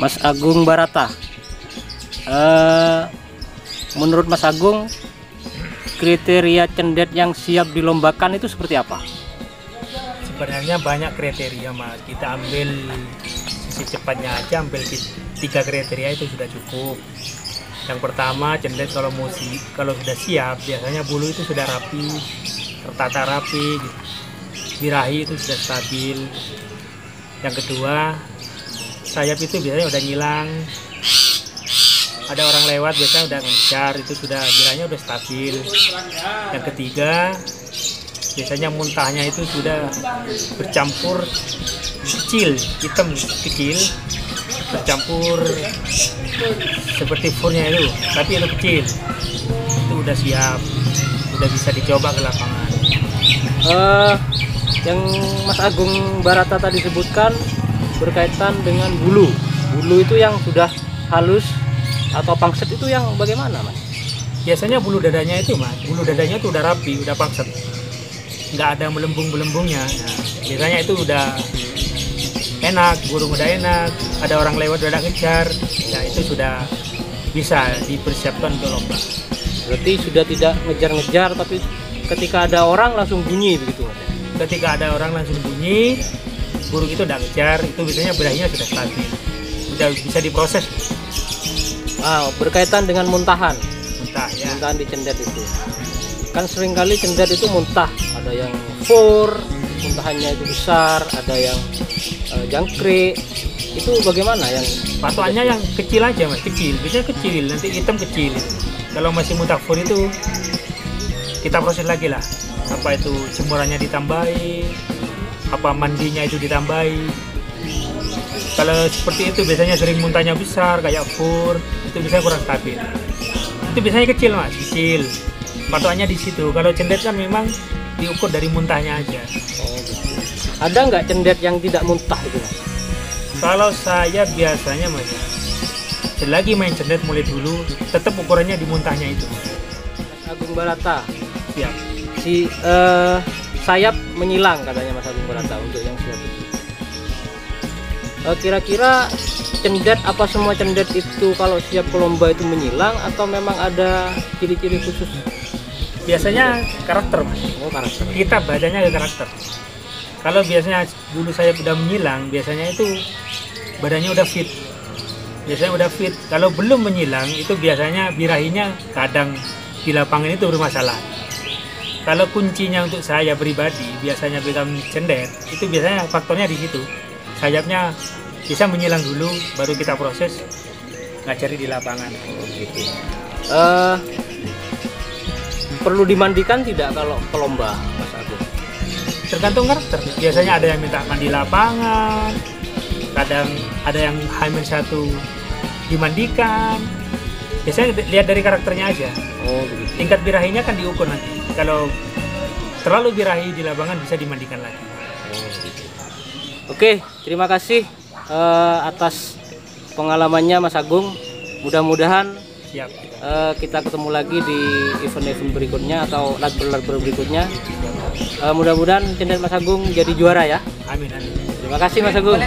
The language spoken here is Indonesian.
Mas Agung Barata. Menurut Mas Agung, kriteria cendet yang siap dilombakan itu seperti apa? Sebenarnya banyak kriteria, Mas. Kita ambil sisi cepatnya aja, ambil 3 kriteria itu sudah cukup. Yang pertama, cendet kalau sudah siap, biasanya bulu itu sudah rapi, tertata rapi, gitu. Birahi itu sudah stabil. Yang kedua, sayap itu biasanya udah ngilang. Ada orang lewat biasanya udah ngejar, itu sudah birahinya udah stabil. Yang ketiga, biasanya muntahnya itu sudah bercampur kecil, hitam kecil, bercampur seperti furnya itu, tapi itu kecil. Itu udah siap, udah bisa dicoba ke lapangan. Yang Mas Agung Barata tadi sebutkan berkaitan dengan bulu. Bulu itu yang sudah halus atau pangset itu yang bagaimana, Mas? Biasanya bulu dadanya itu, Mas, bulu dadanya itu udah rapi, udah pangset, nggak ada melembung-melembungnya. Nah, biasanya itu udah enak, burung udah enak, ada orang lewat udah ngejar, ya itu sudah bisa dipersiapkan untuk lomba. Berarti sudah tidak ngejar-ngejar, tapi ketika ada orang langsung bunyi begitu, Mas? Ketika ada orang langsung bunyi, burung itu udah ngejar, itu biasanya birahinya sudah stabil, udah bisa diproses. Berkaitan dengan muntahan. Muntah ya. Muntahan di cendet itu. Kan seringkali cendet itu muntah, ada yang fur, muntahannya itu besar, ada yang jangkrik. Itu bagaimana yang patokannya? Yang kecil aja, Mas, kecil. Biasanya kecil, nanti hitam kecil. Kalau masih muntah fur itu kita proses lagi lah. Apa itu jemurannya ditambahi, apa mandinya itu ditambahi. Kalau seperti itu biasanya sering muntahnya besar kayak fur, itu biasanya kurang stabil. Itu biasanya kecil, Mas, kecil. Patokannya di situ. Kalau cendet kan memang diukur dari muntahnya aja. Oh, gitu. Ada nggak cendet yang tidak muntah itu, Mas? Kalau saya biasanya, Mas, selagi main cendet mulai dulu, tetap ukurannya di muntahnya itu. Mas Agung Barata, Siap. sayap menyilang katanya Mas Agung Barata untuk yang siap itu. Kira-kira cendet apa semua cendet itu kalau siap ke lomba itu menyilang atau memang ada ciri-ciri khusus? Biasanya karakter, Mas. Oh, karakter. Kita bacanya ke karakter. Kalau biasanya dulu saya udah menyilang, biasanya itu badannya udah fit. Biasanya udah fit. Kalau belum menyilang, itu biasanya birahinya kadang di lapangan itu bermasalah. Kalau kuncinya untuk saya pribadi, biasanya pegang cendet, itu biasanya faktornya di situ. Sayapnya bisa menyilang dulu, baru kita proses ngajari di lapangan. Oh, gitu. Perlu dimandikan tidak kalau ke lomba, Mas Agung? Tergantung karakter. Biasanya ada yang minta mandi lapangan, kadang ada yang H-1 dimandikan. Biasanya lihat dari karakternya aja. Oh, begitu. Tingkat birahinya kan diukur nanti. Kalau terlalu birahi di lapangan bisa dimandikan lagi. Oh, gitu. Oke, terima kasih atas pengalamannya Mas Agung. Mudah-mudahan Siap. kita ketemu lagi di event-event berikutnya atau lat-lat berikutnya. Mudah-mudahan cendet Mas Agung jadi juara ya. Amin, amin. Terima kasih Mas Agung.